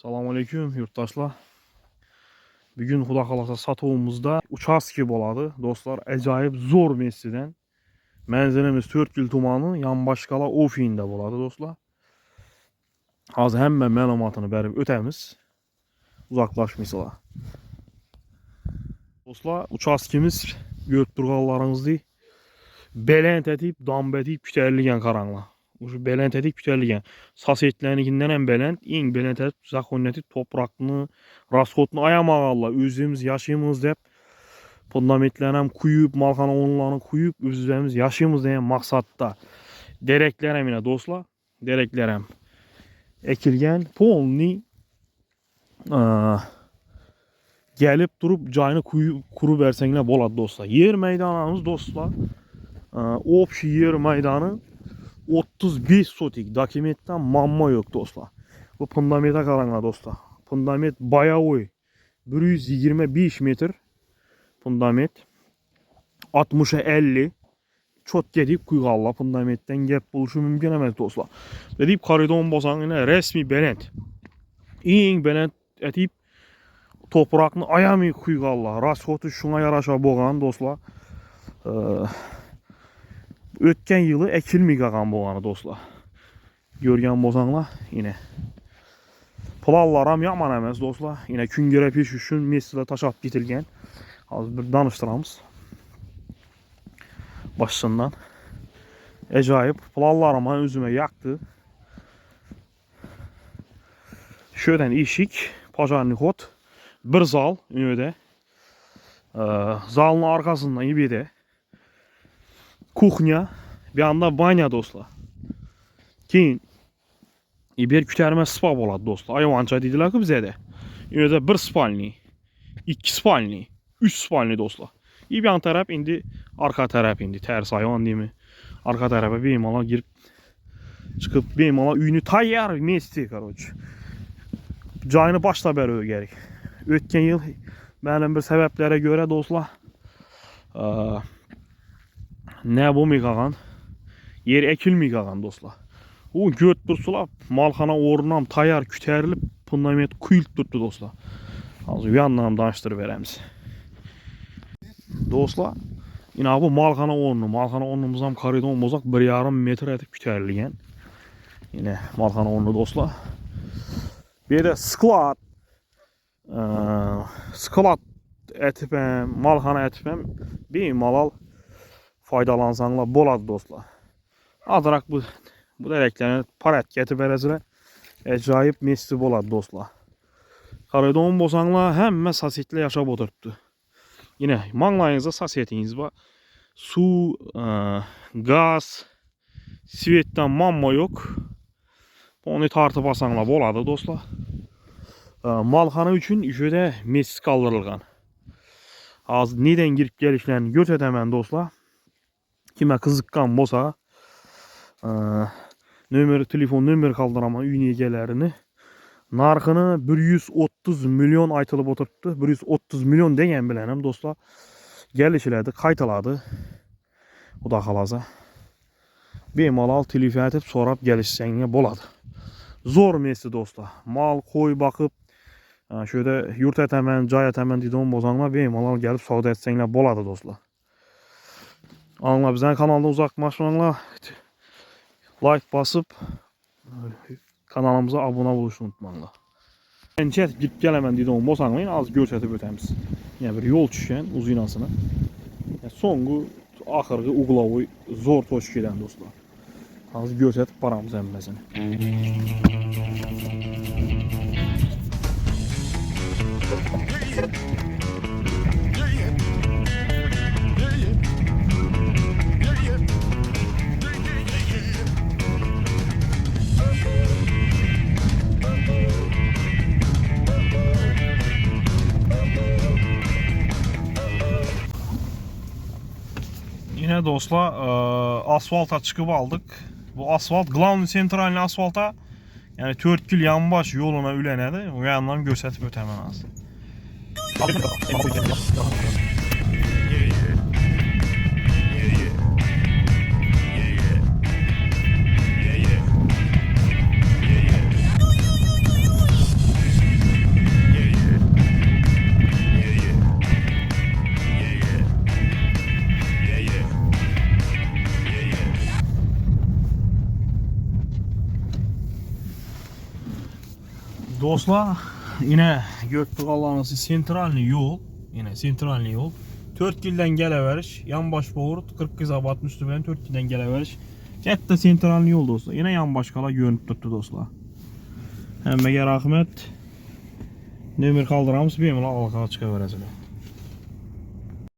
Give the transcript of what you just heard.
Selamünaleyküm yurttaşlar. Bugün Xuda xalasa satuvumuzda uçaski boladı. Dostlar, acayip zor mesiden. Mənzilimiz 4 gül tumanı yan başqala ofiyində boladı dostlar. Hazır həmmə məlumatını bərib ötəmiz. Uzaqlaşmışsılar. Dostlar, uçaskimiz gördürğallarınızdır. Belənt edib, damb edib, kütərliyən qaranla. Belənt edib, kütərliyən. Sasetlərindən ən belənt, en belənt edib, zaxonnəti topraqını, rasxotunu ayamağalla, özümüz yaşayımız deyib, fundamentlərəm kuyub, malxana onlarını kuyub, özümüz yaşayımız deyən maqsadda. Derəklərəm yine dostlar, derəklərəm ekilgən, polni gəlib durub, cayını kuru versənlə bolad dostlar. Yer meydanımız dostlar, opşi yer meydanı 35 sotik, dokumentten mamma yok dostlar. Bu fundamenta qaranlar dostlar. Fundament bayağı 125 metr fundament. 60'a 50. Çok gedib kuyğalla fundamentdən gəp buluşu mümkün emas dostlar. Dedib koridon bozan yine resmi belənd. En belənd etib toprağını ayamı kuyğalla. Rasxotu şuna yaraşa boğan dostlar. Ötken yılı ekilmi qağan boğanı dostlar. Görgən bozanlar yine. Plavlaram yaman emas dostlar. Yine küngərə peş üçün mesilə taşap getilgən. Az bir danıştıramız. Başından. Acayip. Plavlarıma özüme yaktı. Şöden işik. Pajarni hot. Bir zal. Önüde. Zalın arkasından ibide. Kuxnya, bir anda banya dostlar. Keyin bir kütərmə spa boladı dostlar. Ayvança dediler ki bizə də. Yine bir spalni, 2 spalni, 3 spalni dostlar. Bir yan tərəf indi, arka tərəf indi. Tərs ayvan deyimi. Arka tərəfə beymala girib çıxıb beymala üyünü tayyar mesti karoç. Cayını başla bəri ögərik. Ötken yıl mənim bir səbəblərə görə dostlar ne bu miqağan? Yer ekilmi qağan dostlar. O göt dursulab malxana orunam tayar kütərilib fundament kuyult tutdu dostlar. Az yandan danışdırıb verəmiz. Dostlar, yine bu malxana orunu, malxana orunumuzdan koridon bozaq 1,5 metr etib kütəriliyən. Yine malxana orunu dostlar. Bir de sklat. Sklat etibəm, malxana etibəm. Bir malal faydalansanlar boladı dostlar. Adırak bu dərəklərini parat getib verəzirə acayip mesli boladı dostlar. Koridon bozanlar həmmə sasetlə yaşab oturtdu. Yine manglayınızda sasetiniz var. Su, gaz, svetdən mamma yok. Onu tartıb asanlar boladı dostlar. Malxana üçün işödə mesli kaldırılğan. Az neden girip gelişlerini götürəmən dostlar. Kime kızıkkan bolsa telefon nömer kaldırama üyegelerini narxını 130 milyon aytılıb oturtdu. 130 milyon degen bilenim dostlar. Gelişilədi, qaytaladı. O da xalaza. Bemalal telefon etib sorab gelişsəngə boladı. Zor mesli dostlar. Mal koy bakıp şöyle yurt etəmən, cay etəmən didon bozanlar bemalal gelip savda etsənglə boladı dostlar. Anla bizden kanalda uzaklaşmanla like basıp kanalımıza abone oluşunu unutmanla. Encet gidip gelemen didon bozanlayın az görsətib ötəmiz. Yani bir yol düşən uzunasına. Songu axırğı uğlavoy zor toş gedən dostlar. Az görsətib paramız əmməsini. Yine dostlar asfalta çıkıp aldık. Bu asfalt Glavni sentralni asfalta yani 4 kil yanbaş yoluna ülənədir. O yandan göstərib ötəmən az. Dostlar yine Göktuğalanısı sentralni yol. Yine sentralni yol. 4 ilden geleveriş. Yan baş boğurt 40 kıza batmıştı ben 4 ilden geleveriş. Hatta sentralni yol dostlar. Yine yan başkala görünüp tuttu dostlar. Hemmeге rahmet. Demir kaldıramız benim halka çıka vereceğim.